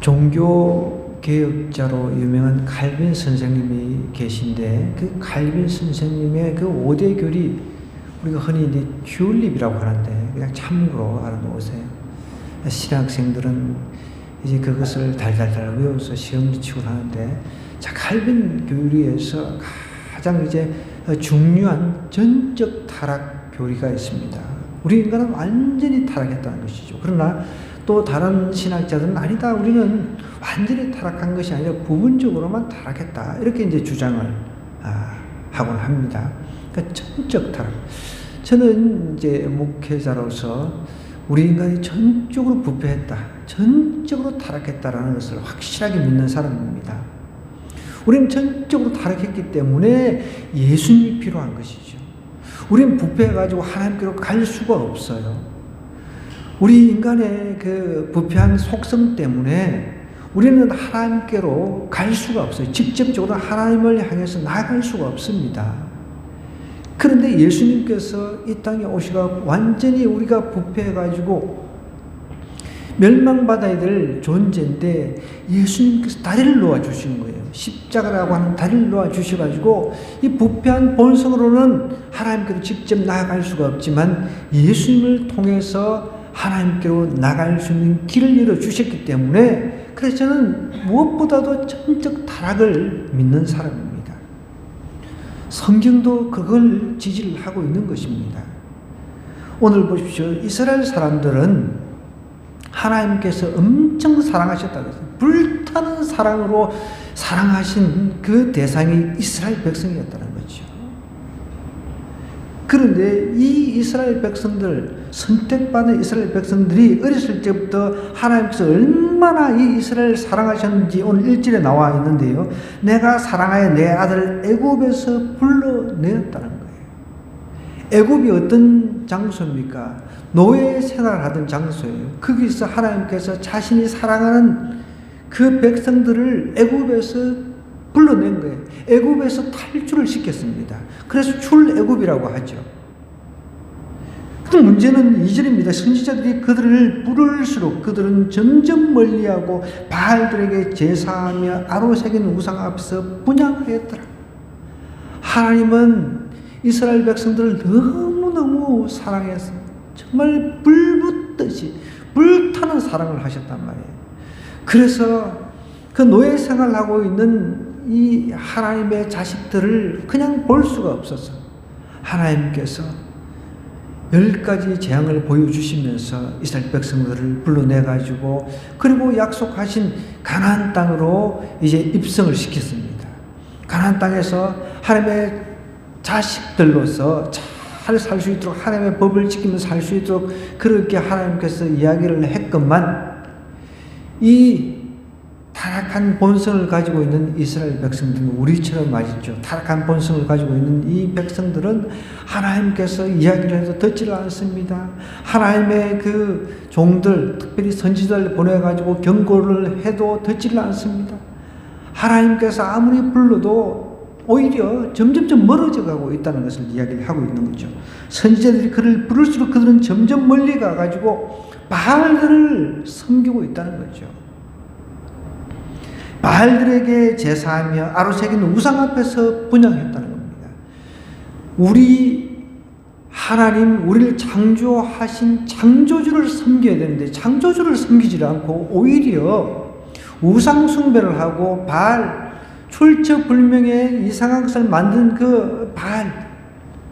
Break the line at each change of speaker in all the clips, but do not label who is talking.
종교 개혁자로 유명한 칼빈 선생님이 계신데, 그 칼빈 선생님의 그 5대 교리, 우리가 흔히 이제 튤립이라고 하는데 그냥 참고로 알아놓으세요. 신학생들은 이제 그것을 달달달 외워서 시험도 치고 하는데, 자, 칼빈 교리에서 가장 이제 중요한 전적 타락 교리가 있습니다. 우리 인간은 완전히 타락했다는 것이죠. 그러나 또 다른 신학자들은 아니다, 우리는 완전히 타락한 것이 아니라 부분적으로만 타락했다, 이렇게 이제 주장을 하곤 합니다. 그러니까 전적 타락. 저는 이제 목회자로서 우리 인간이 전적으로 부패했다, 전적으로 타락했다라는 것을 확실하게 믿는 사람입니다. 우리는 전적으로 타락했기 때문에 예수님이 필요한 것이죠. 우리는 부패해가지고 하나님께로 갈 수가 없어요. 우리 인간의 그 부패한 속성 때문에 우리는 하나님께로 갈 수가 없어요. 직접적으로 하나님을 향해서 나아갈 수가 없습니다. 그런데 예수님께서 이 땅에 오시고 완전히 우리가 부패해가지고 멸망받아야 될 존재인데, 예수님께서 다리를 놓아주신 거예요. 십자가라고 하는 다리를 놓아주셔가지고 이 부패한 본성으로는 하나님께로 직접 나아갈 수가 없지만 예수님을 통해서 하나님께로 나갈 수 있는 길을 열어주셨기 때문에, 그래서 저는 무엇보다도 전적 타락을 믿는 사람입니다. 성경도 그걸 지지를 하고 있는 것입니다. 오늘 보십시오. 이스라엘 사람들은 하나님께서 엄청 사랑하셨다고 했어요. 불타는 사랑으로 사랑하신 그 대상이 이스라엘 백성이었다는 거죠. 그런데 이 이스라엘 백성들, 선택받은 이스라엘 백성들이 어렸을 때부터 하나님께서 얼마나 이 이스라엘을 사랑하셨는지 오늘 1절에 나와 있는데요. 내가 사랑하여 내 아들을 애굽에서 불러내었다는 거예요. 애굽이 어떤 장소입니까? 노예 생활을 하던 장소예요. 거기서 하나님께서 자신이 사랑하는 그 백성들을 애굽에서 불러낸 거예요. 애굽에서 탈출을 시켰습니다. 그래서 출애굽이라고 하죠. 그 문제는 2절입니다. 선지자들이 그들을 부를수록 그들은 점점 멀리하고 바알들에게 제사하며 아로 새긴 우상 앞에서 분향하였더라. 하나님은 이스라엘 백성들을 너무너무 사랑해서 정말 불붙듯이 불타는 사랑을 하셨단 말이에요. 그래서 그 노예 생활을 하고 있는 이 하나님의 자식들을 그냥 볼 수가 없어서 하나님께서 10가지 재앙을 보여주시면서 이스라엘 백성들을 불러내가지고, 그리고 약속하신 가나안 땅으로 이제 입성을 시켰습니다. 가나안 땅에서 하나님의 자식들로서 잘 살 수 있도록, 하나님의 법을 지키면서 살 수 있도록 그렇게 하나님께서 이야기를 했건만, 이 타락한 본성을 가지고 있는 이스라엘 백성들은 우리처럼 말이죠. 타락한 본성을 가지고 있는 이 백성들은 하나님께서 이야기를 해도 듣지를 않습니다. 하나님의 그 종들, 특별히 선지자를 보내가지고 경고를 해도 듣지를 않습니다. 하나님께서 아무리 불러도 오히려 점점점 멀어져 가고 있다는 것을 이야기를 하고 있는 거죠. 선지자들이 그를 부를수록 그들은 점점 멀리 가가지고 바알들을 섬기고 있다는 거죠. 바알들에게 제사하며 아로 새긴 우상 앞에서 분향했다는 겁니다. 우리 하나님, 우리를 창조하신 창조주를 섬겨야 되는데 창조주를 섬기지 않고 오히려 우상 숭배를 하고 바알, 출처불명의 이상한 것을 만든 그 바알,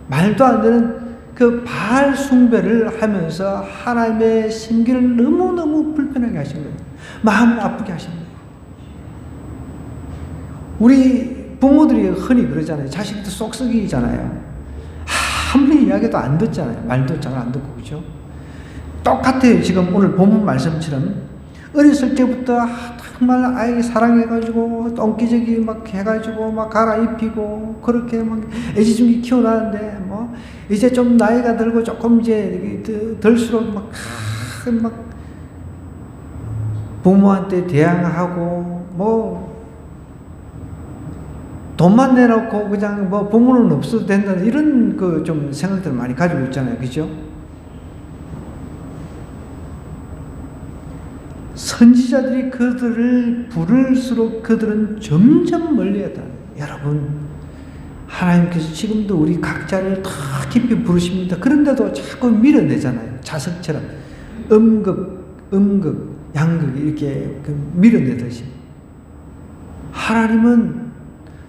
말도 안 되는 그 바알 숭배를 하면서 하나님의 심기를 너무너무 불편하게 하신 거예요. 마음을 아프게 하신 거예요. 우리 부모들이 흔히 그러잖아요. 자식들 쏙썩이잖아요. 아무리 이야기도 안 듣잖아요. 말도 잘 안 듣고, 그죠? 똑같아요. 지금 오늘 본문 말씀처럼 어렸을 때부터 정말 아이 사랑해가지고 똥기저귀 막 해가지고 막 갈아입히고 그렇게 막 애지중지 키워놨는데, 뭐 이제 좀 나이가 들고 조금 이제 들수록 막 부모한테 대항하고 뭐 돈만 내놓고 그냥 뭐 부모는 없어도 된다는 이런 그 좀 생각들을 많이 가지고 있잖아요. 그죠? 선지자들이 그들을 부를수록 그들은 점점 멀리하다. 여러분, 하나님께서 지금도 우리 각자를 다 깊이 부르십니다. 그런데도 자꾸 밀어내잖아요. 자석처럼 양극 이렇게 밀어내듯이. 하나님은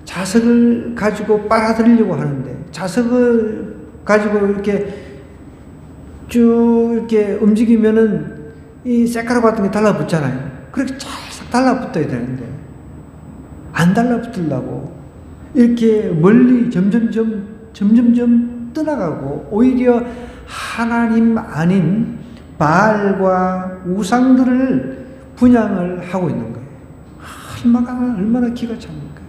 자석을 가지고 빨아들이려고 하는데, 자석을 가지고 이렇게 쭉 이렇게 움직이면은 이 쇠가루 같은 게 달라붙잖아요. 그렇게 쫙 달라붙어야 되는데, 안 달라붙으려고 이렇게 멀리 점점점 떠나가고, 오히려 하나님 아닌 바알과 우상들을 분양을 하고 있는 거예요. 얼마나 기가 찹니까?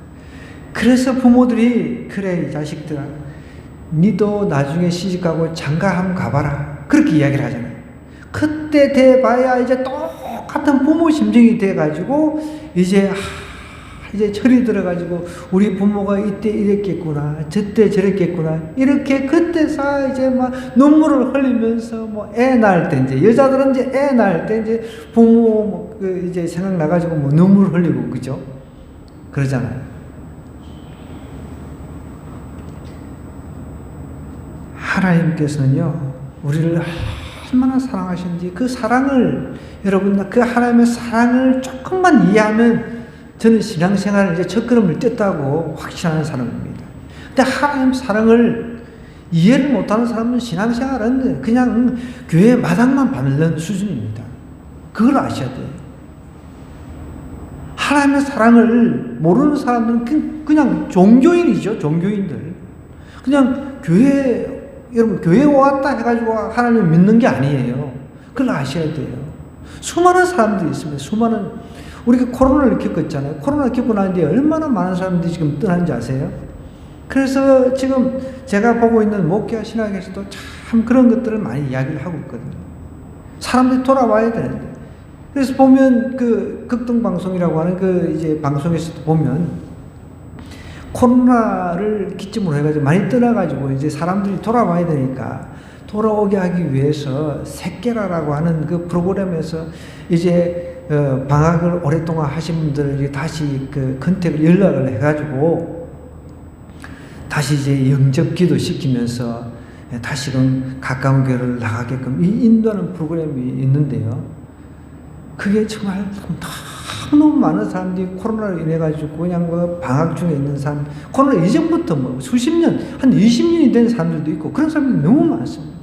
그래서 부모들이, 그래 이 자식들아, 니도 나중에 시집가고 장가 한번 가봐라, 그렇게 이야기를 하잖아요. 그때 돼봐야 이제 똑같은 부모 심정이 돼가지고 이제 철이 들어가지고 우리 부모가 이때 이랬겠구나, 저때 저랬겠구나, 이렇게 그때서 이제 막 눈물을 흘리면서 뭐 애 낳을 때, 이제 여자들은 이제 애 낳을 때 이제 부모 이제 생각나가지고 뭐 눈물 흘리고, 그죠? 그러잖아요. 하나님께서는요, 우리를 얼마나 사랑하시는지, 그 사랑을, 여러분, 그 하나님의 사랑을 조금만 이해하면 저는 신앙생활에 이제 첫걸음을 뗐다고 확신하는 사람입니다. 근데 하나님 사랑을 이해를 못하는 사람은 신앙생활은 그냥 교회 마당만 밟는 수준입니다. 그걸 아셔야 돼요. 하나님의 사랑을 모르는 사람들은 그냥 종교인이죠. 종교인들. 그냥 여러분, 교회 왔다 해가지고 하나님을 믿는 게 아니에요. 그걸 아셔야 돼요. 수많은 사람들이 있습니다. 우리가 코로나를 겪었잖아요. 코로나를 겪고 나는데 얼마나 많은 사람들이 지금 떠난지 아세요? 그래서 지금 제가 보고 있는 목회와 신학에서도 참 그런 것들을 많이 이야기를 하고 있거든요. 사람들이 돌아와야 되는데. 그래서 보면 그 극동방송이라고 하는 이제 방송에서도 보면 코로나를 기점으로 해가지고 많이 떠나가지고 이제 사람들이 돌아와야 되니까 돌아오게 하기 위해서 새끼라라고 하는 그 프로그램에서 이제 방학을 오랫동안 하신 분들을 다시 컨택을 연락을 해가지고 다시 이제 영접 기도 시키면서 다시금 가까운 교회를 나가게끔 인도하는 프로그램이 있는데요. 그게 정말 너무 많은 사람들이 코로나로 인해가지고 그냥 방학 중에 있는 사람, 코로나 이전부터 수십 년, 한 20년이 된 사람들도 있고 그런 사람들이 너무 많습니다.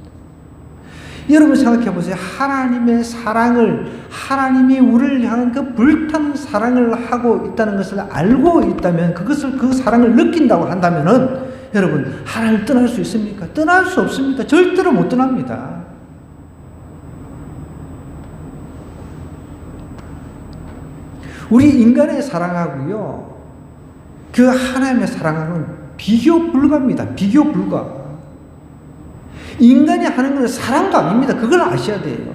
여러분 생각해 보세요. 하나님의 사랑을, 하나님이 우리를 향한 그 불타는 사랑을 하고 있다는 것을 알고 있다면, 그 사랑을 느낀다고 한다면은 여러분, 하나님을 떠날 수 있습니까? 떠날 수 없습니다. 절대로 못 떠납니다. 우리 인간의 사랑하고요, 그 하나님의 사랑하고는 비교 불가입니다. 비교 불가. 인간이 하는 건 사랑도 아닙니다. 그걸 아셔야 돼요.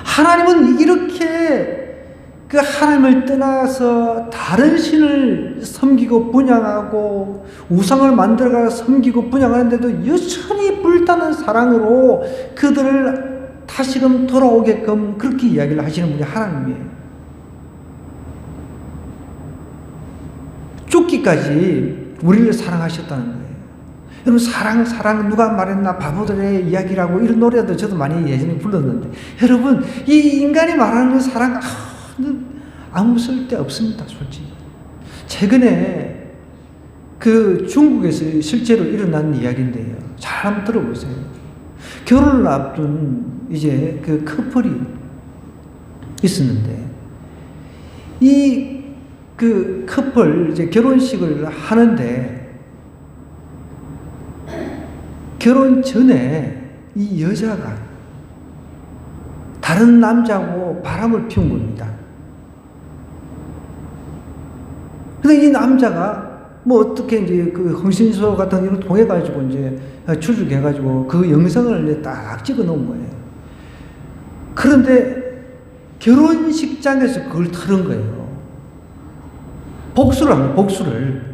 하나님은 이렇게 그 하나님을 떠나서 다른 신을 섬기고 분양하고 우상을 만들어가 섬기고 분양하는데도 여전히 불타는 사랑으로 그들을 다시금 돌아오게끔 그렇게 이야기를 하시는 분이 하나님이에요. 죽기까지 우리를 사랑하셨다는 거예요. 여러분, 사랑 누가 말했나, 바보들의 이야기라고, 이런 노래도 저도 많이 예전에 불렀는데, 여러분, 이 인간이 말하는 사랑 아무 쓸데 없습니다. 솔직히 최근에 그 중국에서 실제로 일어난 이야기인데요, 잘 한번 들어보세요. 결혼을 앞둔 이제 그 커플이 있었는데, 그 커플 이제 결혼식을 하는데, 결혼 전에 이 여자가 다른 남자하고 바람을 피운 겁니다. 근데 이 남자가 뭐 어떻게 이제 그 흥신소 같은 걸 통해가지고 이제 추적해가지고 그 영상을 이제 딱 찍어 놓은 거예요. 그런데 결혼식장에서 그걸 틀은 거예요. 복수를 합니다. 복수를.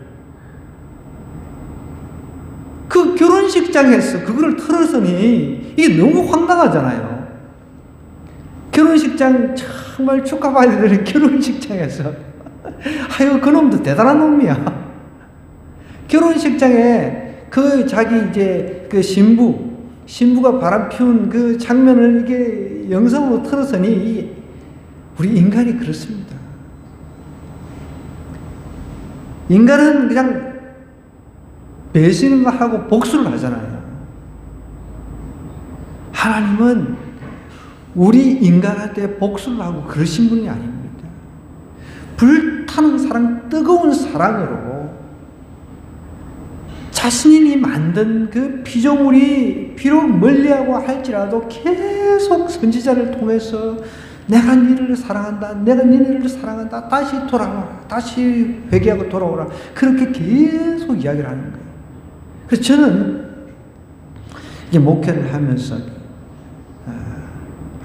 그 결혼식장에서 그거를 틀었으니 이게 너무 황당하잖아요. 결혼식장 정말 축하받아야 되는 결혼식장에서 아유 그놈도 대단한 놈이야. 결혼식장에 그 자기 이제 그 신부가 바람 피운 그 장면을 이게 영상으로 틀었으니 우리 인간이 그렇습니다. 인간은 그냥 배신을 하고 복수를 하잖아요. 하나님은 우리 인간한테 복수를 하고 그러신 분이 아닙니다. 불타는 사랑, 뜨거운 사랑으로 자신이 만든 그 피조물이 비록 멀리하고 할지라도 계속 선지자를 통해서 내가 너희를 사랑한다, 내가 너희를 사랑한다, 다시 돌아와라, 다시 회개하고 돌아오라, 그렇게 계속 이야기를 하는 거예요. 그래서 저는 이게 목회를 하면서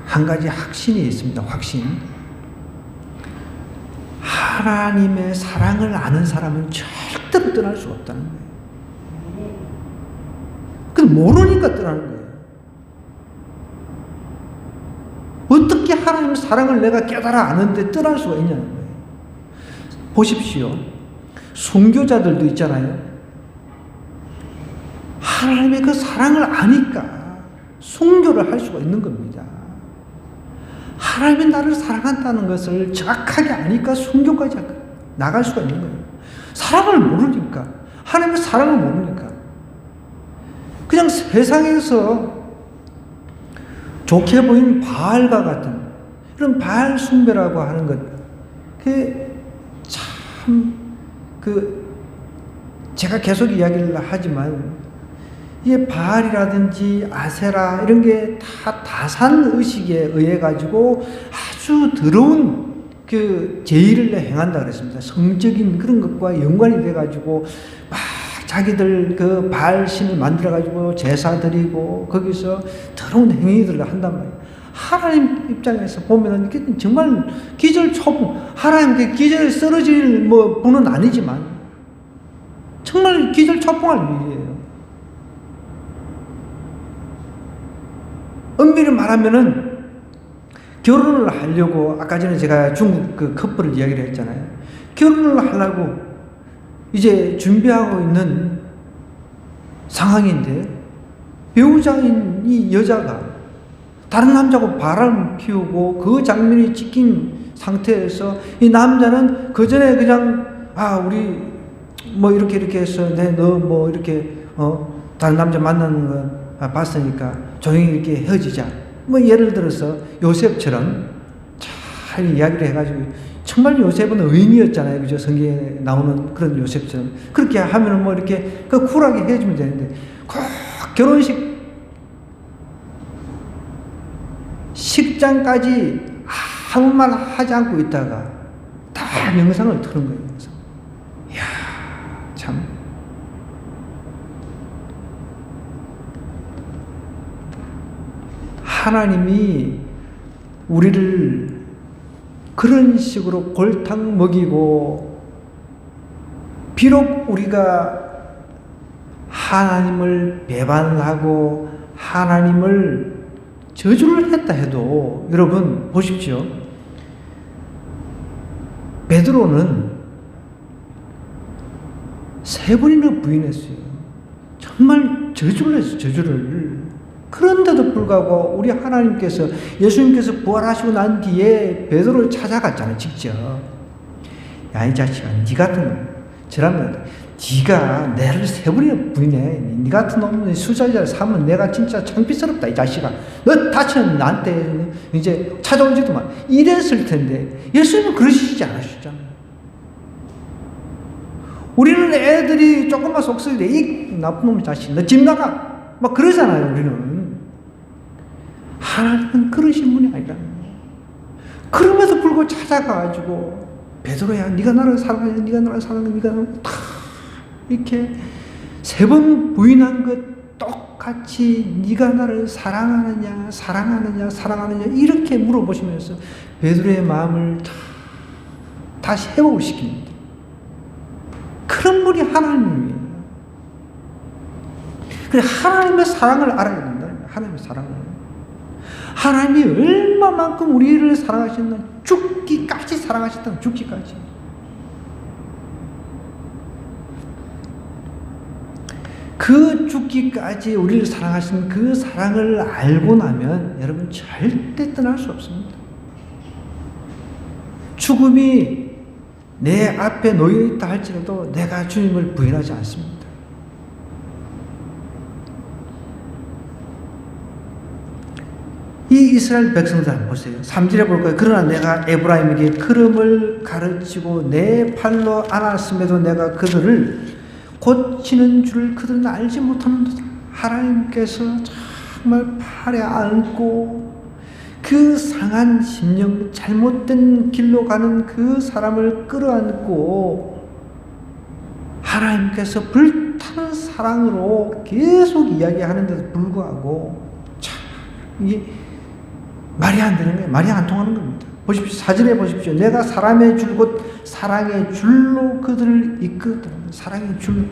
한 가지 확신이 있습니다. 확신. 하나님의 사랑을 아는 사람은 절대로 떠날 수 없다는 거예요. 근데 모르니까 떠나는 거예요. 어떻게 하나님의 사랑을 내가 깨달아 아는데 떠날 수가 있냐는 거예요. 보십시오. 순교자들도 있잖아요. 하나님의 그 사랑을 아니까 순교를 할 수가 있는 겁니다. 하나님이 나를 사랑한다는 것을 정확하게 아니까 순교까지 나갈 수가 있는 거예요. 사랑을 모르니까, 하나님의 사랑을 모르니까 그냥 세상에서 좋게 보이는 바알과 같은 이런 바알 숭배라고 하는 것, 제가 계속 이야기를 하지만 이게 바알이라든지 아세라 이런 게 다 다산 의식에 의해 가지고 아주 더러운 그 제의를 행한다 그랬습니다. 성적인 그런 것과 연관이 돼 가지고 막 자기들 그 바알 신을 만들어 가지고 제사 드리고 거기서 더러운 행위들을 한단 말이에요. 하나님 입장에서 보면은 이게 정말 기절초풍, 하나님 기절에 쓰러질 분은 아니지만 정말 기절초풍할 일이에요. 엄밀히 말하면은 결혼을 하려고, 아까 전에 제가 중국 그 커플을 이야기를 했잖아요. 결혼을 하려고 이제 준비하고 있는 상황인데 배우자인 이 여자가 다른 남자하고 바람을 피우고 그 장면이 찍힌 상태에서 이 남자는 그 전에 그냥 우리 이렇게 해서 너 이렇게 다른 남자 만나는 거 봤으니까 조용히 이렇게 헤어지자. 예를 들어서 요셉처럼 잘 이야기를 해가지고, 정말 요셉은 의인이었잖아요. 그죠? 성경에 나오는 그런 요셉처럼. 그렇게 하면은 이렇게 쿨하게 헤어지면 되는데, 꼭 결혼식 식장까지 아무 말 하지 않고 있다가 다 영상을 틀은 거예요. 이야, 참. 하나님이 우리를 그런 식으로 골탕 먹이고, 비록 우리가 하나님을 배반하고 하나님을 저주를 했다 해도, 여러분 보십시오. 베드로는 3번이나 부인했어요. 정말 저주를 했어요. 저주를. 그런데도 불구하고 우리 하나님께서, 예수님께서 부활하시고 난 뒤에 베드로를 찾아갔잖아요. 직접. 야, 이 자식아, 니 같은 놈, 저라면 네가 나를 3번이나 부인해. 니 같은 놈 수자자를 사면 내가 진짜 창피스럽다. 이 자식아, 너 다치는 나한테 이제 찾아오지도 마. 이랬을 텐데 예수님은 그러시지 않으셨잖아요. 우리는 애들이 조금만 속쓰일 때 이 나쁜 놈의 자식, 너 집 나가 막 그러잖아요. 우리는. 하나님은 그러신 분이 아니라는 거예요. 그럼에도 불구하고 찾아가가지고 베드로야, 네가 나를 사랑해, 네가 나를 사랑해, 네가 나를 다 이렇게 3번 부인한 것 똑같이 네가 나를 사랑하느냐, 사랑하느냐, 사랑하느냐 이렇게 물어보시면서 베드로의 마음을 다시 회복을 시킵니다. 그런 분이 하나님이에요. 그래, 하나님의 사랑을 알아야 된다. 하나님의 사랑을. 하나님이 얼마만큼 우리를 사랑하셨나, 죽기까지 사랑하셨다. 죽기까지. 그 죽기까지 우리를 사랑하신 그 사랑을 알고 나면 여러분 절대 떠날 수 없습니다. 죽음이 내 앞에 놓여있다 할지라도 내가 주님을 부인하지 않습니다. 이 이스라엘 백성들 한번 보세요. 3절에 볼까요? 그러나 내가 에브라임에게 걸음을 가르치고 내 팔로 안았음에도 내가 그들을 고치는 줄을 그들은 알지 못하는도다. 하나님께서 정말 팔에 안고 그 상한 심령, 잘못된 길로 가는 그 사람을 끌어안고 하나님께서 불타는 사랑으로 계속 이야기하는데도 불구하고 참 이게 말이 안 되는 거예요. 말이 안 통하는 겁니다. 보십시오. 사진에 보십시오. 내가 사람의 줄 곧 사랑의 줄로 그들을 이끌었다. 사랑의 줄.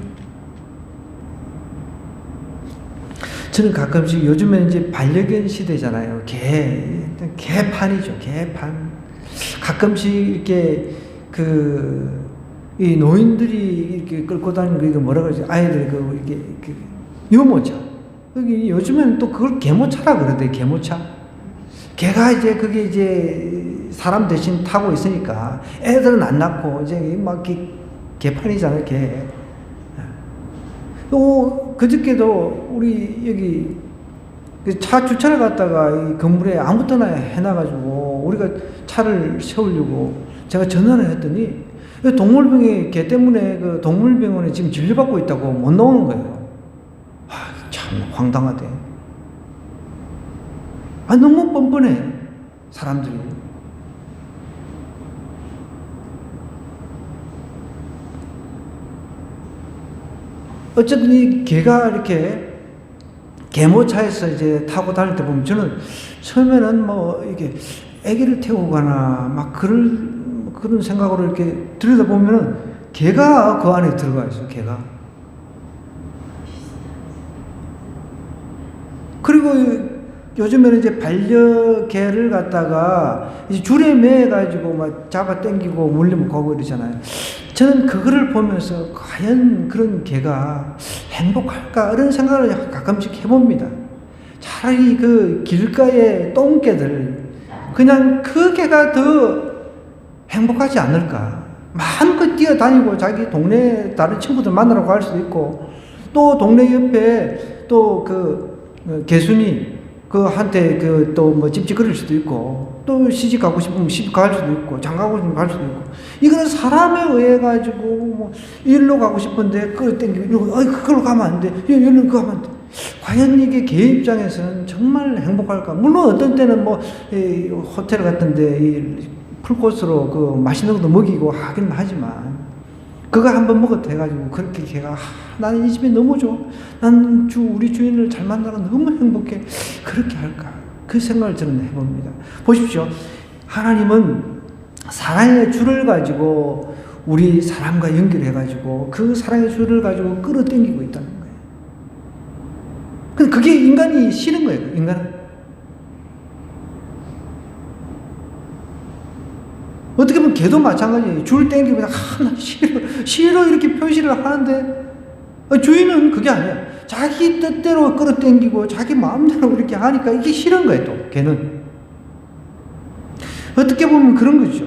저는 가끔씩 요즘에 이제 반려견 시대잖아요. 개판이죠. 개판. 가끔씩 이렇게 이 노인들이 이렇게 끌고 다니는 거 뭐라 그러지? 아이들 이게 유모차. 여기 요즘에는 또 그걸 개모차라 그러대. 개모차. 개가 이제 그게 이제 사람 대신 타고 있으니까 애들은 안 낳고 이제 막 개판이잖아요. 개. 또 그저께도 우리 여기 차 주차를 갔다가 이 건물에 아무 때나 해놔가지고 우리가 차를 세우려고 제가 전화를 했더니 동물병에 개 때문에 그 동물병원에 지금 진료받고 있다고 못 나오는 거예요. 참 황당하대. 너무 뻔뻔해 사람들이. 어쨌든 이 개가 이렇게 개모차에서 이제 타고 다닐 때 보면 저는 처음에는 뭐 이게 아기를 태우고 가나 막 그런 생각으로 이렇게 들여다보면은 개가 그 안에 들어가 있어요. 개가. 그리고 요즘에는 이제 반려개를 갖다가 이제 줄에 매가지고 막 잡아 당기고 물리면 가고 이러잖아요. 저는 그거를 보면서 과연 그런 개가 행복할까? 이런 생각을 가끔씩 해봅니다. 차라리 그 길가의 똥개들, 그냥 그 개가 더 행복하지 않을까? 마음껏 뛰어다니고 자기 동네 다른 친구들 만나러 갈 수도 있고, 또 동네 옆에 또 개순이 한테 또 뭐 찝찝거릴 수도 있고, 또 시집 가고 싶으면 시집 갈 수도 있고, 장 가고 싶으면 갈 수도 있고, 이거는 사람에 의해 가지고 뭐 일로 가고 싶은데 그걸 땡기고, 그걸로 가면 안 돼, 여기로 가면 안 돼. 과연 이게 개 입장에서는 정말 행복할까? 물론 어떤 때는 뭐 호텔 같은데 풀코스로 맛있는 것도 먹이고 하긴 하지만, 그거 한번 먹어도 돼가지고 그렇게 걔가 나는 이 집이 너무 좋아, 나는 우리 주인을 잘 만나서 너무 행복해, 그렇게 할까? 그 생각을 저는 해봅니다. 보십시오. 하나님은 사랑의 줄을 가지고 우리 사람과 연결해가지고 그 사랑의 줄을 가지고 끌어당기고 있다는 거예요. 근데 그게 인간이 싫은 거예요. 인간은. 어떻게 보면 개도 마찬가지예요. 줄 땡기면 나 싫어 이렇게 표시를 하는데, 주인은 그게 아니야. 자기 뜻대로 끌어당기고 자기 마음대로 이렇게 하니까 이게 싫은 거예요. 또 개는 어떻게 보면 그런 거죠.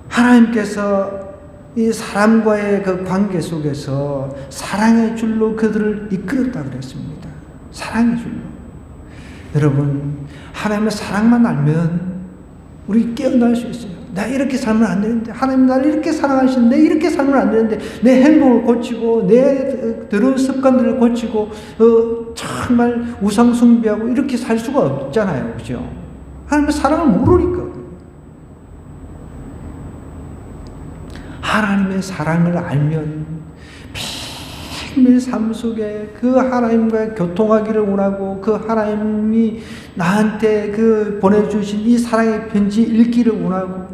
하나님께서 이 사람과의 그 관계 속에서 사랑의 줄로 그들을 이끌었다 그랬습니다. 사랑의 줄로. 여러분, 하나님의 사랑만 알면 우리 깨어날 수 있어요. 나 이렇게 살면 안 되는데, 하나님 나를 이렇게 사랑하시는데 이렇게 살면 안 되는데, 내 행동을 고치고 내 더러운 습관들을 고치고 정말 우상 숭배하고 이렇게 살 수가 없잖아요. 그죠? 하나님의 사랑을 모르니까. 하나님의 사랑을 알면 매일매일 삶 속에 그 하나님과 교통하기를 원하고, 그 하나님이 나한테 보내주신 이 사랑의 편지 읽기를 원하고,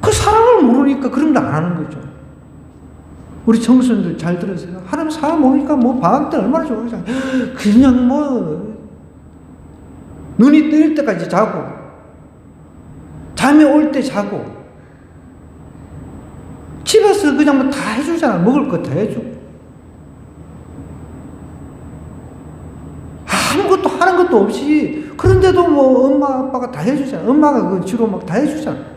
그 사랑을 모르니까 그런 걸 안 하는 거죠. 우리 청소년들 잘 들으세요. 하나님 사랑 모르니까 뭐 방학 때 얼마나 좋아하잖아요. 그냥 눈이 뜨일 때까지 자고, 잠이 올 때 자고, 집에서 그냥 뭐 다 해주잖아. 먹을 거 다 해주고. 아무것도 하는 것도 없이, 그런데도 뭐 엄마, 아빠가 다 해주잖아. 엄마가 그 주로 막 다 해주잖아.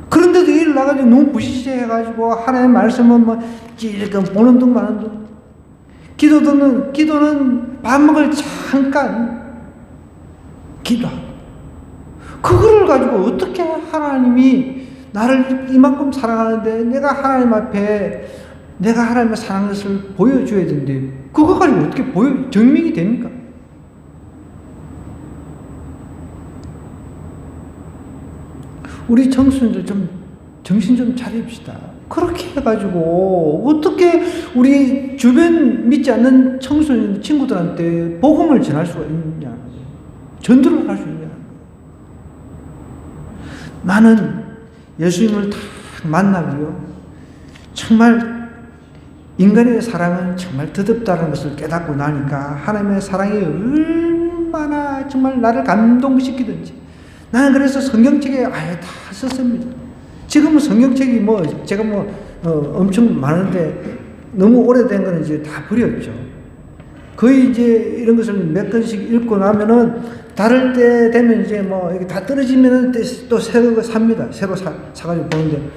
그런데도 일을 나가지고 너무 부시시해 해가지고, 하나님의 말씀은 뭐, 이렇게 보는 둥 마는 둥. 기도는 밥 먹을 잠깐 기도하고. 그거를 가지고 어떻게 하나님이 나를 이만큼 사랑하는데 내가 하나님의 사랑하는 것을 보여줘야 되는데, 그거 가지고 어떻게 증명이 됩니까? 우리 청소년들 좀 정신 좀 차립시다. 그렇게 해가지고 어떻게 우리 주변 믿지 않는 청소년 친구들한테 복음을 전할 수가 있냐, 전도를 할 수 있냐. 나는 예수님을 딱 만나고요, 정말 인간의 사랑은 정말 더럽다는 것을 깨닫고 나니까 하나님의 사랑이 얼마나 정말 나를 감동시키든지, 나는 그래서 성경책에 아예 다 썼습니다. 지금은 성경책이 뭐 제가 엄청 많은데 너무 오래된 거는 이제 다 버렸죠. 거의 이제 이런 것을 몇 권씩 읽고 나면은 다를 때 되면 이제 뭐 이게 다 떨어지면은 또 새로 삽니다. 새로 사가지고 보는데,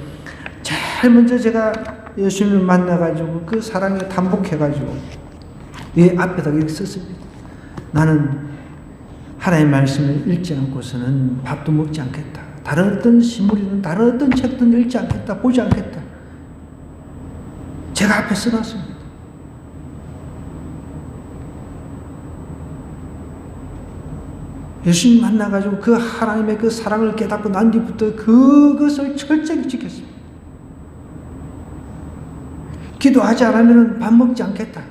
제일 먼저 제가 예수님을 만나가지고 그 사랑에 담복해가지고 이 앞에다 이렇게 썼습니다. 나는 하나님의 말씀을 읽지 않고서는 밥도 먹지 않겠다. 다른 어떤 신문이든 다른 어떤 책든 읽지 않겠다. 보지 않겠다. 제가 앞에 써놨습니다. 예수님 만나가지고 그 하나님의 그 사랑을 깨닫고 난 뒤부터 그것을 철저히 지켰습니다. 기도하지 않으면 밥 먹지 않겠다.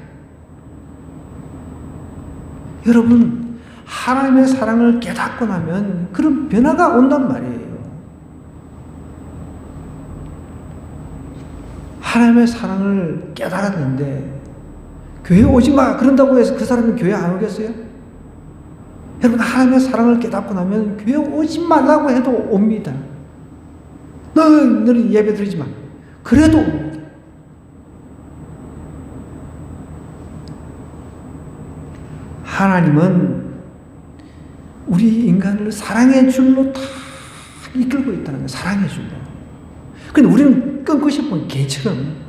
여러분, 하나님의 사랑을 깨닫고 나면 그런 변화가 온단 말이에요. 하나님의 사랑을 깨달았는데 교회 오지 마 그런다고 해서 그 사람이 교회 안 오겠어요? 여러분, 하나님의 사랑을 깨닫고 나면 교회 오지 말라고 해도 옵니다. 너는 예배 드리지 마. 그래도 옵니다. 하나님은 우리 인간을 사랑의 줄로 다 이끌고 있다는 거예요. 사랑의 줄로. 근데 우리는 끊고 싶은 개처럼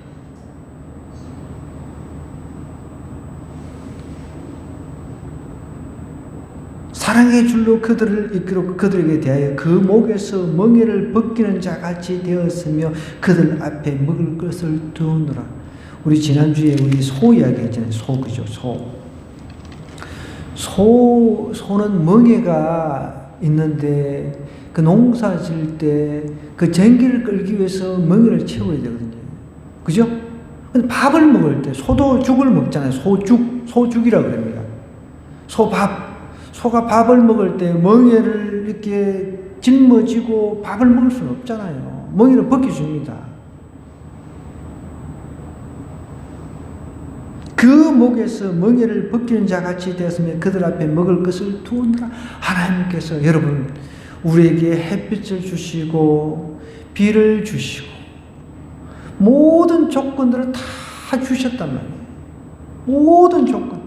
사랑의 줄로 그들을 이끌고 그들에게 대하여 그 목에서 멍에를 벗기는 자같이 되었으며 그들 앞에 먹을 것을 두느라. 우리 지난주에 우리 소 이야기 했잖아요. 소, 그죠? 소는 멍에가 있는데 그 농사 지을 때 그 전기를 끌기 위해서 멍에를 채워야 되거든요. 그죠? 근데 밥을 먹을 때 소도 죽을 먹잖아요. 소죽이라고 합니다. 소가 밥을 먹을 때 멍에를 이렇게 짊어지고 밥을 먹을 수는 없잖아요. 멍에를 벗겨줍니다. 그 목에서 멍에를 벗기는 자같이 되었으면 그들 앞에 먹을 것을 두느라. 하나님께서 여러분 우리에게 햇빛을 주시고 비를 주시고 모든 조건들을 다 주셨단 말이에요. 모든 조건.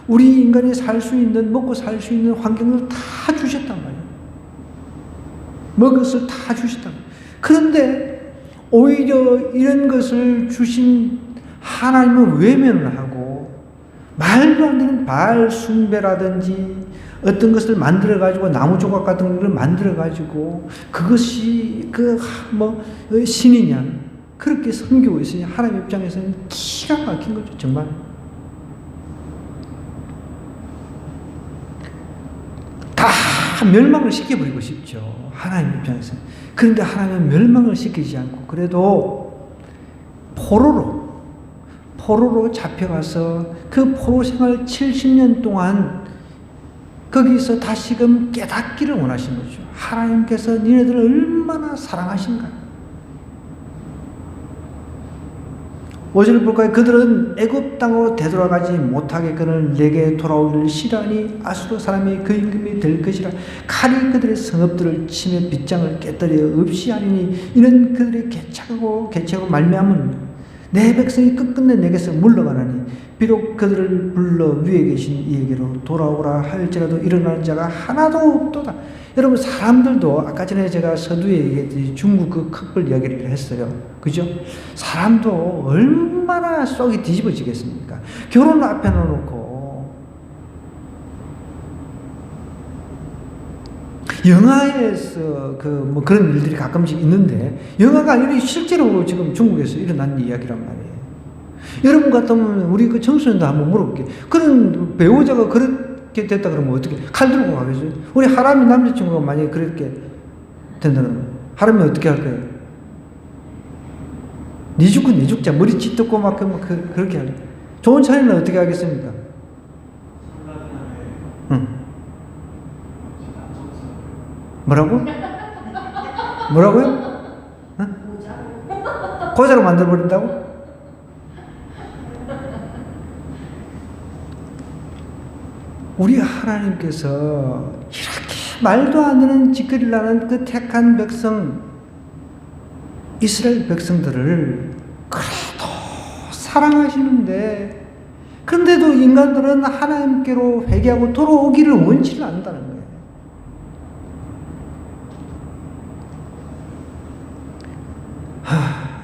우리 인간이 살 수 있는, 먹고 살 수 있는 환경을 다 주셨단 말이에요. 먹을 것을 다 주셨단 말이에요. 그런데 오히려 이런 것을 주신 하나님은 외면을 하고 말도 안 되는 바알 숭배라든지 어떤 것을 만들어가지고 나무 조각 같은 걸 만들어가지고 그것이 신이냐 그렇게 섬기고 있으니 하나님 입장에서는 기가 막힌 거죠. 정말 다 멸망을 시켜버리고 싶죠. 하나님 입장에서는. 그런데 하나님은 멸망을 시키지 않고 그래도 포로로 잡혀가서 그 포로 생활 70년 동안 거기서 다시금 깨닫기를 원하신 거죠. 하나님께서 니네들을 얼마나 사랑하신가. 5절을 볼까요? 그들은 애굽 땅으로 되돌아가지 못하게 그는 내게 돌아오기를 싫어하니 아수르 사람이 그 임금이 될 것이라. 칼이 그들의 성읍들을 치며 빗장을 깨뜨려 없이 하리니 이는 그들의 개척하고 말미암은 내 백성이 끝끝내 내게서 물러가나니 비록 그들을 불러 위에 계신 이에게로 돌아오라 할지라도 일어나는 자가 하나도 없도다. 여러분, 사람들도 아까 전에 제가 서두에 얘기했듯이 중국 그 컵불 이야기를 했어요. 그죠? 사람도 얼마나 속이 뒤집어지겠습니까? 결혼을 앞에 놓고 영화에서 뭐 그런 일들이 가끔씩 있는데 영화가 아니라 실제로 지금 중국에서 일어난 이야기란 말이에요. 여러분 같으면 우리 그 청소년도 한번 물어볼게요. 그런 배우자가 그렇게 됐다 그러면 어떻게 칼 들고 가겠어요? 우리 하람이 남자친구가 만약에 그렇게 된다면 하람이 어떻게 할 거예요? 니 죽고 니 죽자 머리 찢고 막 그렇게 할래. 좋은 차이는 어떻게 하겠습니까? 응. 뭐라고? 뭐라고요? 응? 고자로 만들어버린다고? 우리 하나님께서 이렇게 말도 안 되는 짓거리를 하는 그 택한 백성, 이스라엘 백성들을 그래도 사랑하시는데, 그런데도 인간들은 하나님께로 회개하고 돌아오기를 원치를 않는다는 거예요.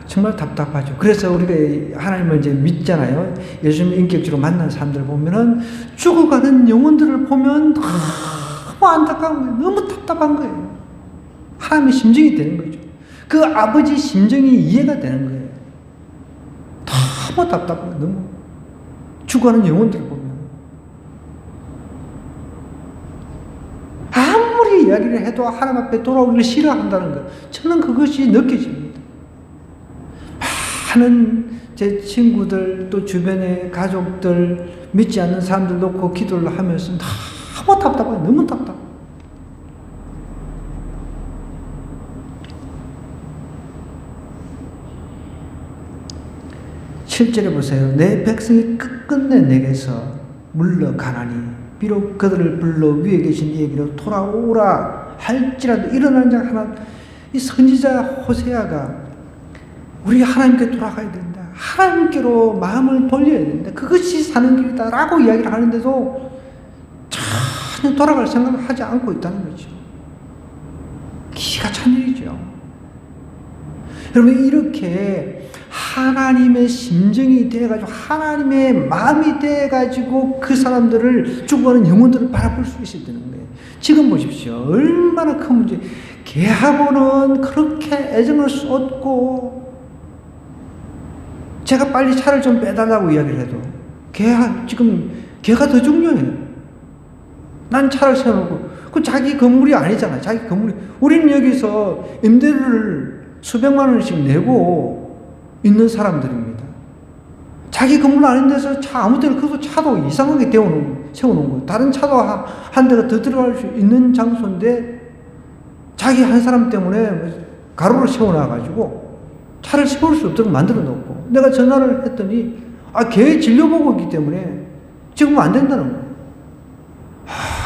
정말 답답하죠. 그래서 우리가 하나님을 이제 믿잖아요. 예수님 인격적으로 만난 사람들 보면은 죽어가는 영혼들을 보면 너무 안타까운 거예요. 너무 답답한 거예요. 하나님의 심정이 되는 거죠. 그 아버지 심정이 이해가 되는 거예요. 너무 답답한 거예요. 너무 죽어가는 영혼들을 보면 아무리 이야기를 해도 하나님 앞에 돌아오기를 싫어한다는 거, 저는 그것이 느껴집니다. 많은 제 친구들 또 주변의 가족들 믿지 않는 사람들 놓고 기도를 하면서 너무 답답해요. 너무 답답해. 실제로 보세요. 내 백성이 끝끝내 내게서 물러가나니 비록 그들을 불러 위에 계신 이에게로 돌아오라 할지라도 일어나는 자 하나. 이 선지자 호세아가 우리 하나님께 돌아가야 된다. 하나님께로 마음을 돌려야 된다. 그것이 사는 길이다 라고 이야기를 하는데도 전혀 돌아갈 생각을 하지 않고 있다는 거죠. 기가 찬 일이죠. 여러분, 이렇게 하나님의 심정이 돼가지고 하나님의 마음이 돼가지고 그 사람들을 죽어가는 영혼들을 바라볼 수 있어야 되는 거예요. 지금 보십시오. 얼마나 큰 문제. 걔하고는 그렇게 애정을 쏟고 제가 빨리 차를 좀 빼달라고 이야기를 해도 걔가 더 중요해요. 난 차를 세워놓고 그 자기 건물이 아니잖아. 자기 건물이. 우리는 여기서 임대료를 수백만 원씩 내고 있는 사람들입니다. 자기 건물 아닌 데서 차 아무 데나 그것도 차도 이상하게 세워놓은 거예요. 다른 차도 한 대가 더 들어갈 수 있는 장소인데 자기 한 사람 때문에 가로를 세워놔가지고 차를 세울 수 없도록 만들어 놓고, 내가 전화를 했더니 걔 진료 보고 있기 때문에 지금 안 된다는 거예요.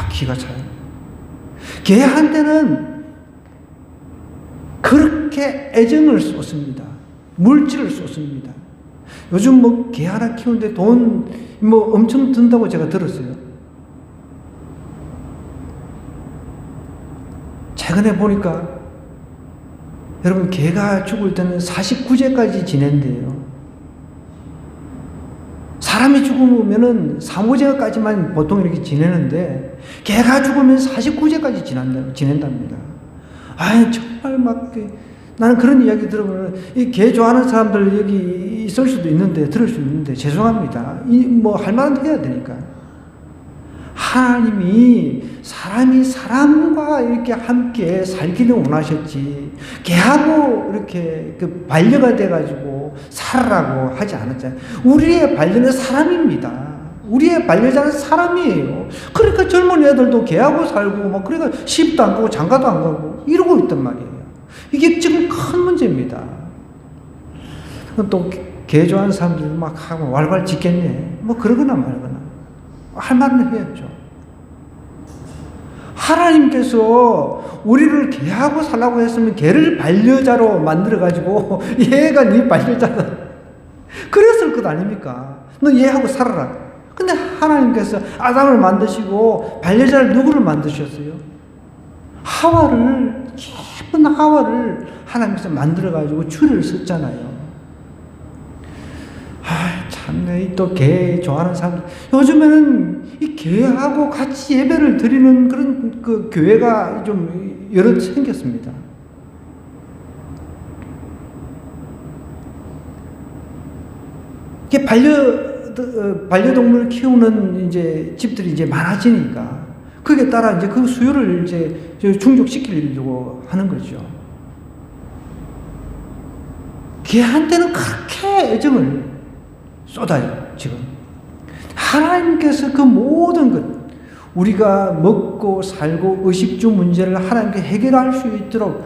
기가 차요. 걔한테는 그렇게 애정을 쏟습니다. 물질을 쏟습니다. 요즘 개 하나 키우는데 돈 엄청 든다고 제가 들었어요. 최근에 보니까 여러분, 개가 죽을 때는 49제까지 지낸대요. 사람이 죽으면은 3~5제까지만 보통 이렇게 지내는데 개가 죽으면 49제까지 지낸답니다. 정말 나는 그런 이야기 들으면 이 개 좋아하는 사람들 여기 있을 수도 있는데, 들을 수 있는데 죄송합니다. 할 만한 해야 되니까. 하나님이 사람이 사람과 이렇게 함께 살기를 원하셨지, 개하고 이렇게 반려가 돼가지고 살아라고 하지 않았잖아요. 우리의 반려는 사람입니다. 우리의 반려자는 사람이에요. 그러니까 젊은 애들도 개하고 살고, 그러니까 시집도 안 가고 장가도 안 가고 이러고 있단 말이에요. 이게 지금 큰 문제입니다. 또 개 좋아하는 사람들 막 하고 왈왈 짓겠네. 뭐 그러거나 말거나. 할 말은 해야죠. 하나님께서 우리를 개하고 살라고 했으면 개를 반려자로 만들어가지고 얘가 네 반려자다. 그랬을 것 아닙니까? 너 얘하고 살아라. 근데 하나님께서 아담을 만드시고 반려자를 누구를 만드셨어요? 하와를, 예쁜 하와를 하나님께서 만들어가지고 줄을 썼잖아요. 참네, 또 개 좋아하는 사람들. 요즘에는 이 개하고 같이 예배를 드리는 그런 그 교회가 좀 여러 생겼습니다. 이게 반려동물 키우는 이제 집들이 이제 많아지니까 거기에 따라 이제 그 수요를 이제 충족시키려고 하는 거죠. 개한테는 그렇게 애정을 쏟아요, 지금. 하나님께서 그 모든 것, 우리가 먹고 살고 의식주 문제를 하나님께 해결할 수 있도록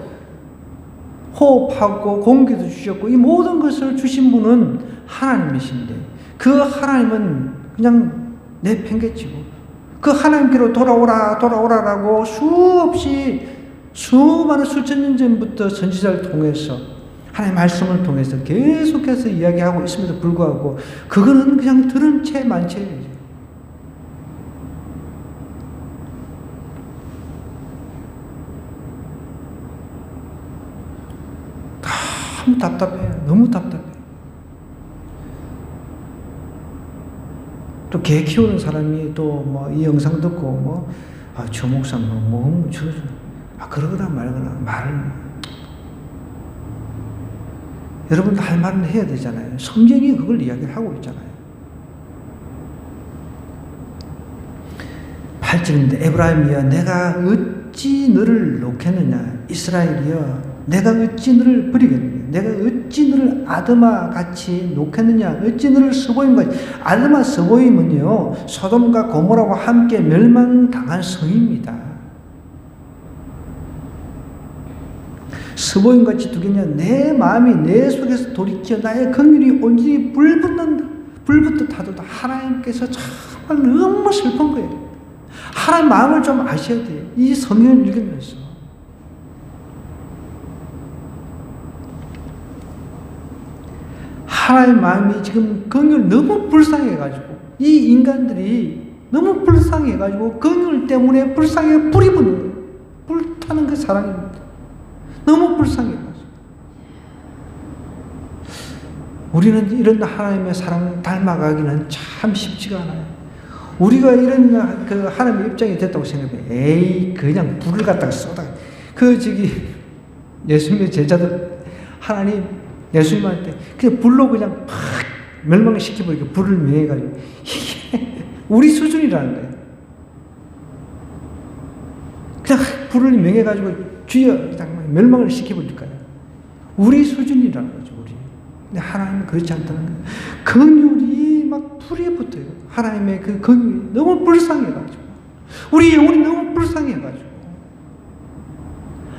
호흡하고 공기도 주셨고 이 모든 것을 주신 분은 하나님이신데 그 하나님은 그냥 내팽개치고 그 하나님께로 돌아오라라고 수없이 수많은 수천 년 전부터 선지자를 통해서 하나님의 말씀을 통해서 계속해서 이야기하고 있음에도 불구하고 그거는 그냥 들은 채 만채예요. 너무 답답해요. 너무 답답해요. 또 개 키우는 사람이 또 뭐 이 영상 듣고 저 목사 그러거나 말거나 말을 여러분도 할 말은 해야 되잖아요. 성경이 그걸 이야기를 하고 있잖아요. 8절입니다. 에브라임이여 내가 어찌 너를 놓겠느냐. 이스라엘이여 내가 어찌 너를 버리겠느냐. 내가 어찌 너를 아드마 같이 놓겠느냐. 어찌 너를 스보임같이. 아드마 스보임은요 소돔과 고모라와 함께 멸망당한 성입니다. 스보임같이 두겠냐. 내 마음이 내 속에서 돌이켜 나의 긍휼이 온전히 불붙듯 하도다. 하나님께서 정말 너무 슬픈 거예요. 하나님 마음을 좀 아셔야 돼요. 이 성경을 읽으면서. 하나님 마음이 지금 긍휼 너무 불쌍해가지고 이 인간들이 너무 불쌍해가지고 긍휼 때문에 불쌍해 불이 붙는 거예요. 불타는 그 사랑입니다. 너무 불쌍해가지고 우리는 이런 하나님의 사랑을 닮아가기는 참 쉽지가 않아요. 우리가 이런 그 하나님의 입장이 됐다고 생각해요. 에이 그냥 불을 갖다가 쏟아. 예수님의 제자들 하나님 예수님한테 그냥 불로 그냥 팍 멸망시켜버리고 불을 명해가지고 이게 우리 수준이라는 거예요. 그냥 불을 명해가지고 주여 멸망을 시켜버릴까요? 우리 수준이라는 거죠. 우리. 근데 하나님은 그렇지 않다는 거예요. 긍휼이 막 불이 붙어요. 하나님의 그 긍휼이 너무 불쌍해가지고 우리 영혼이 너무 불쌍해가지고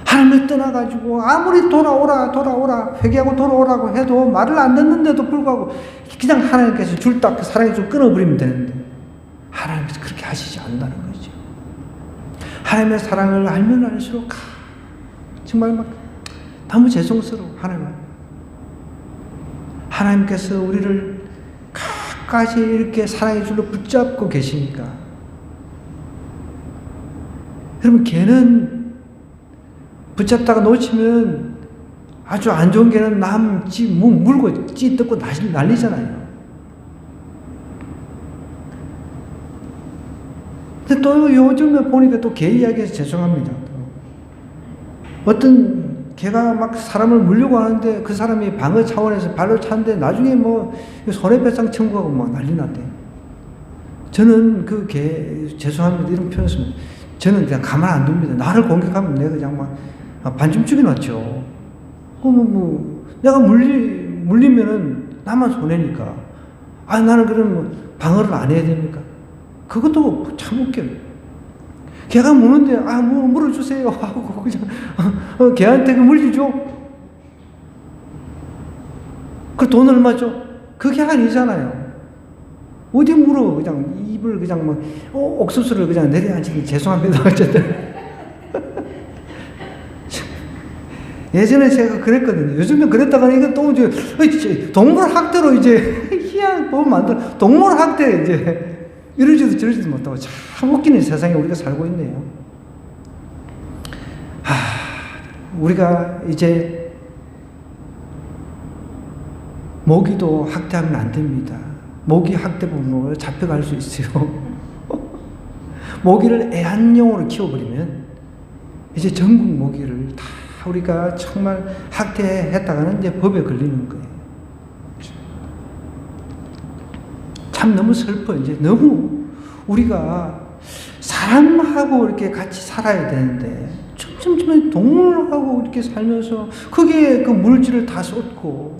하나님을 떠나가지고 아무리 돌아오라 회개하고 돌아오라고 해도 말을 안 듣는데도 불구하고 그냥 하나님께서 줄딱 그 사랑의 줄 끊어버리면 되는데 하나님께서 그렇게 하시지 않는다는 거죠. 하나님의 사랑을 알면 알수록 정말 막 너무 죄송스러워. 하나님께서 우리를 끝까지 이렇게 사랑의 줄로 붙잡고 계시니까 여러분 개는 붙잡다가 놓치면 아주 안 좋은 개는 물고 찢고 난리잖아요. 근데 또 요즘에 보니까 또 개 이야기해서 죄송합니다. 어떤 개가 막 사람을 물려고 하는데 그 사람이 방어 차원에서 발로 차는데 나중에 손해배상 청구하고 난리 났대요. 저는 그 개, 죄송합니다. 이런 표현 쓰면 저는 그냥 가만 안 둡니다. 나를 공격하면 내가 그냥 반쯤 죽여놨죠. 내가 물리면은 나만 손해니까. 나는 그러면 방어를 안 해야 됩니까? 그것도 참 웃겨요. 걔가 무는데, 물어주세요. 하고, 그냥, 걔한테 그 물리죠? 그 돈 얼마죠? 그게 아니잖아요. 어디 물어. 그냥 입을 그냥 막, 옥수수를 그냥 내려앉히니 죄송합니다. 어쨌든. 예전에 제가 그랬거든요. 요즘엔 그랬다가 이거 또 이제 동물학대로 이제 희한한 법 만들어 동물학대 이제 이러지도 저러지도 못하고 참 웃기는 세상에 우리가 살고 있네요. 우리가 이제 모기도 학대하면 안 됩니다. 모기 학대범으로 잡혀갈 수 있어요. 모기를 애완용으로 키워버리면 이제 전국 모기를 다 우리가 정말 학대했다가는 이제 법에 걸리는 거예요. 참 너무 슬퍼요. 이제 너무 우리가 사람하고 이렇게 같이 살아야 되는데 점점 동물하고 이렇게 살면서 그게 그 물질을 다 쏟고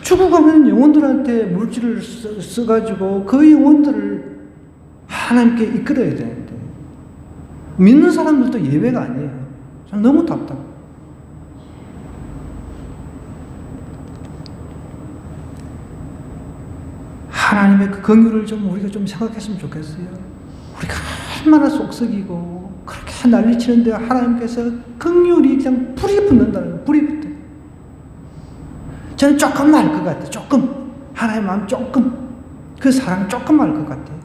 죽어가는 영혼들한테 물질을 써가지고 그 영혼들을 하나님께 이끌어야 되는데 믿는 사람들도 예외가 아니에요. 참 너무 답답해요. 하나님의 그 긍휼을 좀 우리가 좀 생각했으면 좋겠어요. 우리가 얼마나 속썩이고 그렇게 난리치는데 하나님께서 긍휼이 그냥 불이 붙는다는 거예요. 불이 붙어. 저는 조금 알 것 같아요. 조금. 하나님 마음 조금. 그 사랑 조금 알 것 같아요.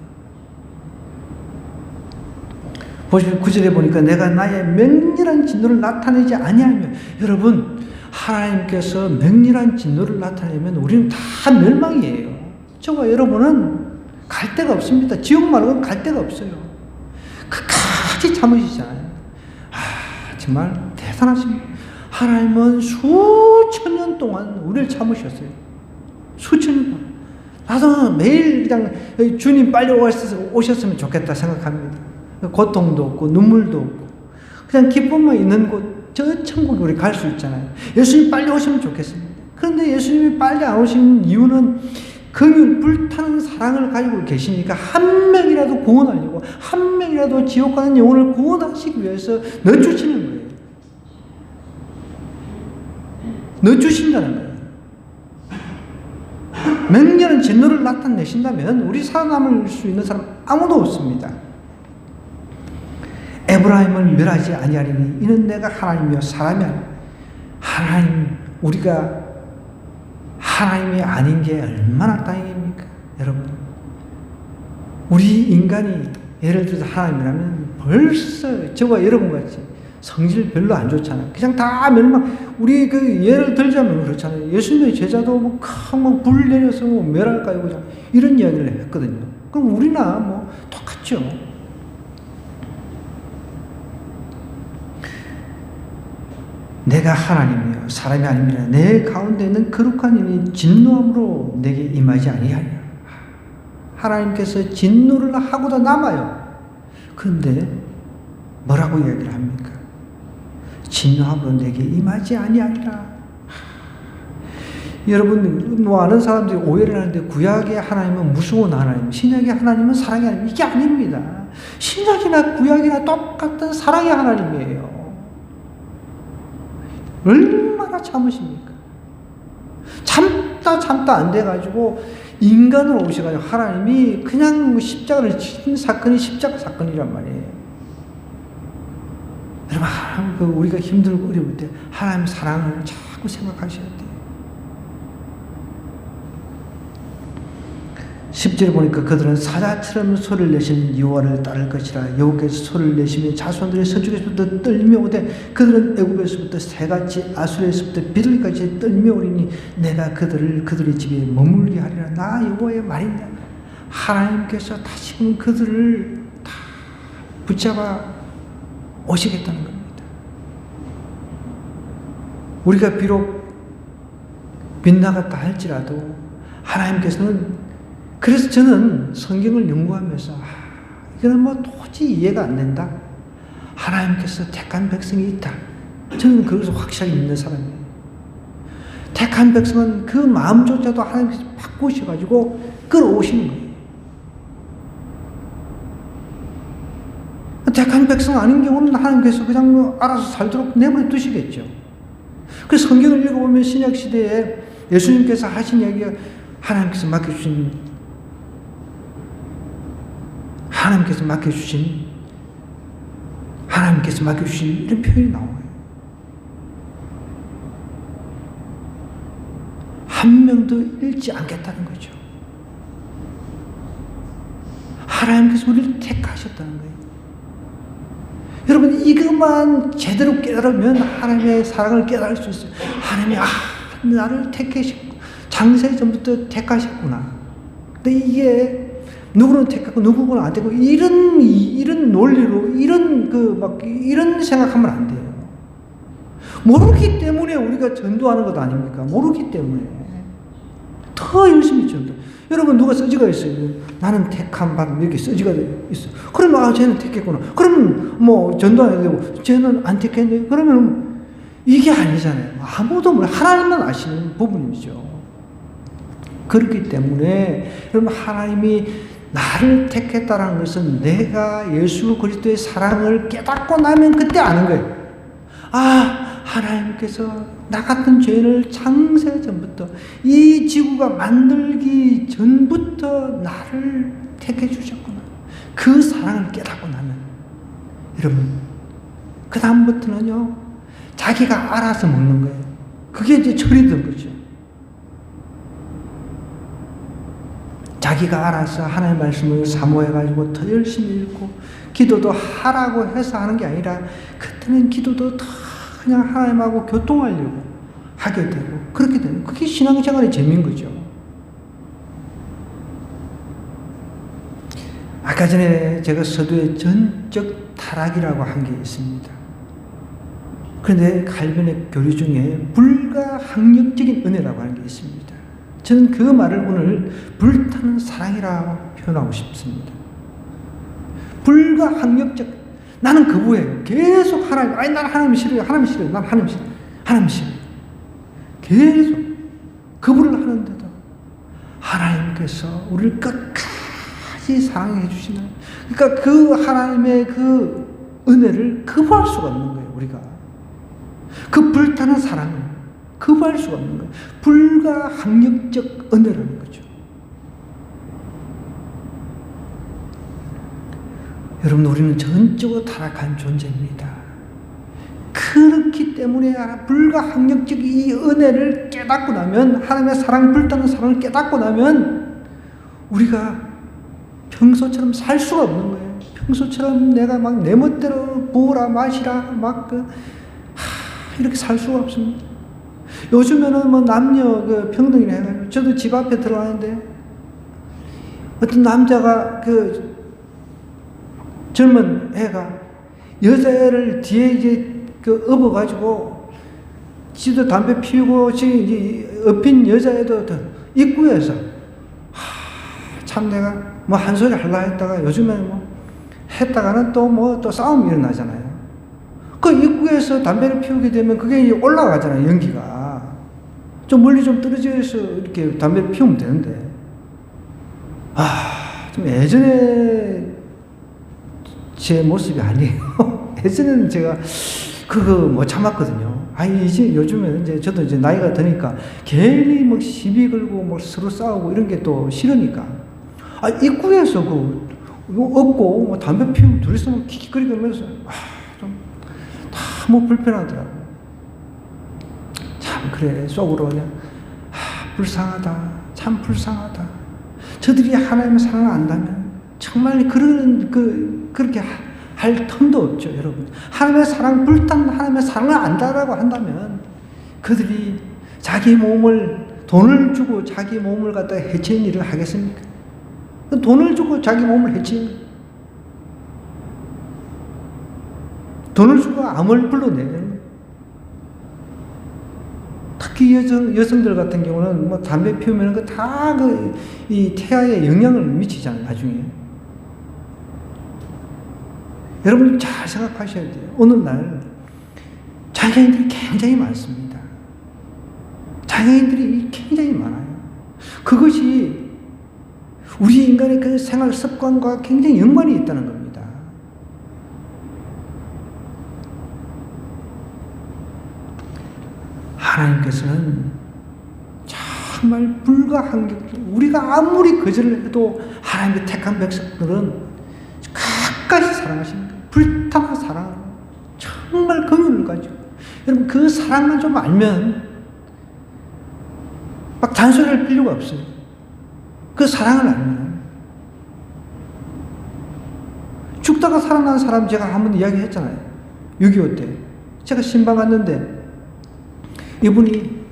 보시면 9절에 보니까 내가 나의 맹렬한 진노를 나타내지 아니하며 여러분 하나님께서 맹렬한 진노를 나타내면 우리는 다 멸망이에요. 저와 여러분은 갈 데가 없습니다. 지옥 말고는 갈 데가 없어요. 끝까지 참으시잖아요. 정말 대단하십니다. 하나님은 수천 년 동안 우리를 참으셨어요. 수천 년 동안. 나도 매일 그냥 주님 빨리 오셨으면 좋겠다 생각합니다. 고통도 없고 눈물도 없고 그냥 기쁨만 있는 곳, 저 천국에 우리 갈 수 있잖아요. 예수님 빨리 오시면 좋겠습니다. 그런데 예수님이 빨리 안 오시는 이유는 긍휼 불타는 사랑을 가지고 계시니까 한 명이라도 구원하려고 한 명이라도 지옥 가는 영혼을 구원하시기 위해서 넣어주시는 거예요. 넣어주신다는 거예요. 맹렬한 진노를 나타내신다면 우리 살아남을 수 있는 사람 아무도 없습니다. 에브라임을 멸하지 아니하리니 이는 내가 하나님이요 사람이 아니라 하나님 우리가 하나님이 아닌 게 얼마나 다행입니까? 여러분 우리 인간이 예를 들어서 하나님이라면 벌써 저와 여러분같이 성질 별로 안 좋잖아요. 그냥 다 멸망. 우리 그 예를 들자면 그렇잖아요. 예수님의 제자도 뭐 불 내려서 뭐 멸할까요? 이런 이야기를 했거든요. 그럼 우리나 뭐 똑같죠. 내가 하나님이요 사람이 아닙니다. 내 가운데 있는 거룩한 이는 진노함으로 내게 임하지 아니하리라. 하나님께서 진노를 하고도 남아요. 그런데 뭐라고 이야기를 합니까? 진노함으로 내게 임하지 아니하리라. 여러분 뭐 아는 사람들이 오해를 하는데 구약의 하나님은 무서운 하나님, 신약의 하나님은 사랑의 하나님. 이게 아닙니다. 신약이나 구약이나 똑같은 사랑의 하나님이에요. 얼마나 참으십니까? 참다 안 돼가지고 인간으로 오셔가지고 하나님이 그냥 십자가를 친 사건이 십자가 사건이란 말이에요. 여러분 우리가 힘들고 어려울 때 하나님 사랑을 자꾸 생각하셔야 돼요. 10절에 보니까 그들은 사자처럼 소리를 내시는 여호와를 따를 것이라. 여호와께서 소리를 내시며 자손들의 서쪽에서부터 떨며 오되 그들은 애굽에서부터 새같이 아수르에서부터 비둘기까지 떨며 오리니 내가 그들의 집에 머물게 하리라. 나 여호와의 말이다. 하나님께서 다시금 그들을 다 붙잡아 오시겠다는 겁니다. 우리가 비록 빗나갔다 할지라도 하나님께서는 그래서 저는 성경을 연구하면서 이거는 뭐 도저히 이해가 안 된다. 하나님께서 택한 백성이 있다. 저는 그것을 확실하게 믿는 사람이에요. 택한 백성은 그 마음조차도 하나님께서 바꾸셔가지고 끌어오시는 거예요. 택한 백성 아닌 경우는 하나님께서 그냥 뭐 알아서 살도록 내버려 두시겠죠. 그래서 성경을 읽어보면 신약시대에 예수님께서 하신 얘기가 하나님께서 맡겨주신 이런 표현이 나와요. 한 명도 잃지 않겠다는 거죠. 하나님께서 우리를 택하셨다는 거예요. 여러분, 이것만 제대로 깨달으면 하나님의 사랑을 깨달을 수 있어요. 하나님이 나를 택하셨고 장세 전부터 택하셨구나. 근데 이게 누구는 택하고 누구는 안 되고 이런 논리로 이런 생각하면 안 돼요. 모르기 때문에 우리가 전도하는 것 아닙니까? 모르기 때문에 더 열심히 전도. 여러분, 누가 써지가 있어요. 나는 택함 받은 이렇게 써지가 있어. 그러면 쟤는 택했구나. 그러면 뭐 전도 안 해도 되고 쟤는 안 택했네. 그러면 이게 아니잖아요. 아무도 몰라. 하나님만 아시는 부분이죠. 그렇기 때문에 여러분, 하나님이 나를 택했다는 것은 내가 예수 그리스도의 사랑을 깨닫고 나면 그때 아는 거예요. 하나님께서 나 같은 죄인을 창세 전부터, 이 지구가 만들기 전부터 나를 택해 주셨구나. 그 사랑을 깨닫고 나면 여러분, 그 다음부터는요 자기가 알아서 먹는 거예요. 그게 이제 철이 든 거죠. 자기가 알아서 하나님의 말씀을 사모해가지고 더 열심히 읽고, 기도도 하라고 해서 하는 게 아니라 그때는 기도도 더 그냥 하나님하고 교통하려고 하게 되고, 그렇게 되는, 그게 신앙생활의 재미인 거죠. 아까 전에 제가 서두에 전적 타락이라고 한 게 있습니다. 그런데 칼빈의 교리 중에 불가항력적인 은혜라고 하는 게 있습니다. 저는 그 말을 오늘 불타는 사랑이라고 표현하고 싶습니다. 불가항력적, 나는 거부해요. 계속 하나님, 나는 하나님 싫어요. 하나님 싫어요. 난 하나님 싫어요. 하나님 싫어요. 계속 거부를 하는데도 하나님께서 우리를 끝까지 사랑해 주시는, 그러니까 그 하나님의 그 은혜를 거부할 수가 없는 거예요. 우리가 그 불타는 사랑을 거부할 수가 없는 거예요. 불가항력적 은혜라는 거죠. 여러분, 우리는 전적으로 타락한 존재입니다. 그렇기 때문에 불가항력적 이 은혜를 깨닫고 나면, 하나님의 사랑, 불타는 사랑을 깨닫고 나면 우리가 평소처럼 살 수가 없는 거예요. 평소처럼 내가 막 내 멋대로 부으라 마시라 이렇게 살 수가 없습니다. 요즘에는 뭐 남녀 평등이라 해가지고, 저도 집 앞에 들어가는데 어떤 남자가 젊은 애가 여자애를 뒤에 이제 업어가지고 지도 담배 피우고 지금 이제 업힌 여자애도 입구에서 참 내가 뭐 한 소리 하려 했다가 요즘에 뭐 했다가는 또 싸움이 일어나잖아요. 그 입구에서 담배를 피우게 되면 그게 이제 올라가잖아요, 연기가. 좀 멀리 좀 떨어져서 이렇게 담배를 피우면 되는데, 좀 예전에 제 모습이 아니에요. 예전에는 제가 그거 못 참았거든요. 이제 요즘에는 이제 저도 이제 나이가 드니까 괜히 뭐 시비 걸고 뭐 서로 싸우고 이런 게 또 싫으니까. 입구에서 없고 뭐 담배 피우면 둘이서 뭐 킥킥거리면서 좀 다 뭐 불편하더라고. 참 그래, 속으로 그냥 불쌍하다, 참 불쌍하다. 저들이 하나님의 사랑을 안다면 정말 그렇게 할 틈도 없죠, 여러분. 하나님의 사랑, 불탄 하나님의 사랑을 안다라고 한다면 그들이 자기 몸을, 돈을 주고 자기 몸을 갖다가 해치는 일을 하겠습니까? 돈을 주고 자기 몸을 해치는, 돈을 주고 암을 불러내는. 특히 여성들 같은 경우는 뭐 담배 피우면 다 이 태아에 영향을 미치잖아요, 나중에. 여러분 잘 생각하셔야 돼요. 오늘날 장애인들이 굉장히 많습니다. 장애인들이 굉장히 많아요. 그것이 우리 인간의 그 생활 습관과 굉장히 연관이 있다는 겁니다. 하나님께서는 정말 불가항력. 우리가 아무리 거절을 해도 하나님의 택한 백성들은 끝까지 사랑하십니다. 불타는 사랑, 정말 긍휼을 가지고. 여러분, 그 사랑만 좀 알면 막 잔소리할 필요가 없어요. 그 사랑을 알면. 죽다가 살아난 사람 제가 한번 이야기했잖아요. 6.25 때. 제가 신방 갔는데 이분이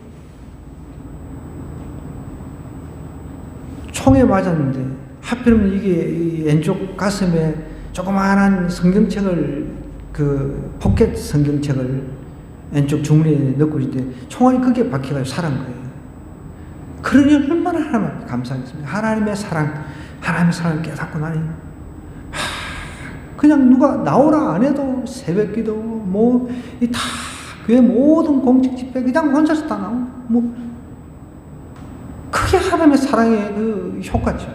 총에 맞았는데 하필이면 이게 왼쪽 가슴에 조그마한 성경책을 포켓 성경책을 왼쪽 주머니에 넣고 있는데 총알이 크게 박혀가지고 살은 거예요. 그러니 얼마나 하나님 앞에 감사하겠습니까? 하나님의 사랑을 깨닫고 나니 그냥 누가 나오라 안 해도 새벽기도 다 교회 모든 공식 집회 그냥 혼자서 다 나오고 그게 하나님의 사랑의 그 효과죠.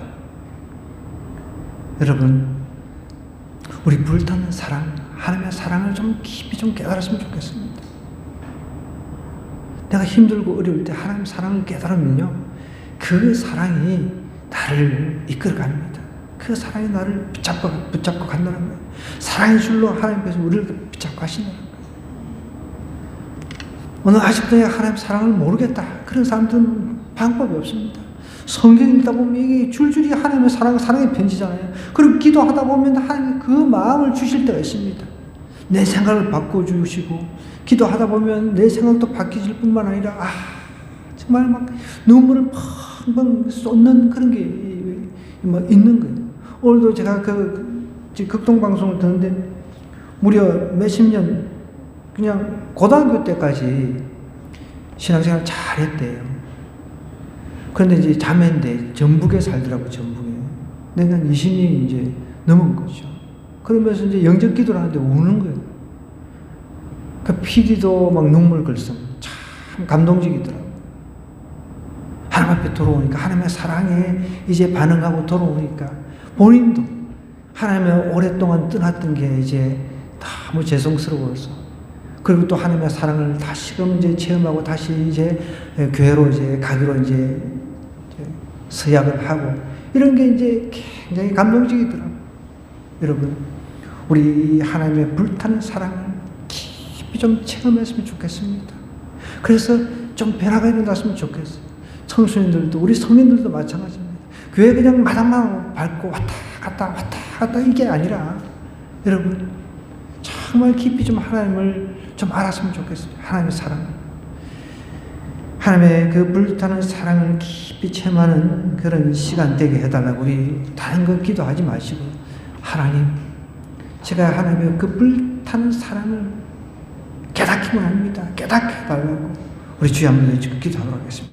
여러분, 우리 불타는 사랑, 하나님의 사랑을 좀 깊이 좀 깨달았으면 좋겠습니다. 내가 힘들고 어려울 때 하나님의 사랑을 깨달으면요, 그 사랑이 나를 이끌어갑니다. 그 사랑이 나를 붙잡고 간다는 거예요. 사랑의 줄로 하나님께서 우리를 붙잡고 하신다는 거예요. 오늘 아직도 내가 하나님 사랑을 모르겠다. 그런 사람들은 방법이 없습니다. 성경 읽다 보면 이게 줄줄이 하나님의 사랑의 편지잖아요. 그리고 기도하다 보면 하나님 그 마음을 주실 때가 있습니다. 내 생각을 바꿔주시고, 기도하다 보면 내 생각도 바뀌질 뿐만 아니라, 정말 막 눈물을 펑펑 쏟는 그런 게 있는 거예요. 오늘도 제가 극동방송을 듣는데, 무려 몇십 년, 그냥 고등학교 때까지 신앙생활 잘 했대요. 그런데 이제 자매인데 전북에 살더라고, 전북에. 내가 20년이 이제 넘은 거죠. 그러면서 이제 영적 기도를 하는데 우는 거예요. 그 PD도 막 눈물 글썽. 참 감동적이더라고. 하나님 앞에 돌아오니까, 하나님의 사랑에 이제 반응하고 돌아오니까, 본인도 하나님의 오랫동안 떠났던 게 이제 너무 죄송스러워서, 그리고 또 하나님의 사랑을 다시금 이제 체험하고 다시 이제 교회로 이제 가기로 이제 서약을 하고, 이런 게 이제 굉장히 감동적이더라고요. 여러분, 우리 하나님의 불타는 사랑을 깊이 좀 체험했으면 좋겠습니다. 그래서 좀 변화가 일어났으면 좋겠어요. 청소년들도, 우리 성인들도 마찬가지입니다. 교회 그냥 마당만 밟고 왔다 갔다 이게 아니라, 여러분, 정말 깊이 좀 하나님을 좀 알았으면 좋겠어요. 하나님의 사랑. 하나님의 그 불타는 사랑을 깊이 체험하는 그런 시간 되게 해달라고. 우리 다른 거 기도하지 마시고, 하나님, 제가 하나님의 그 불타는 사랑을 깨닫기만 합니다. 깨닫게 해달라고 우리 주여 한번 기도하도록 하겠습니다.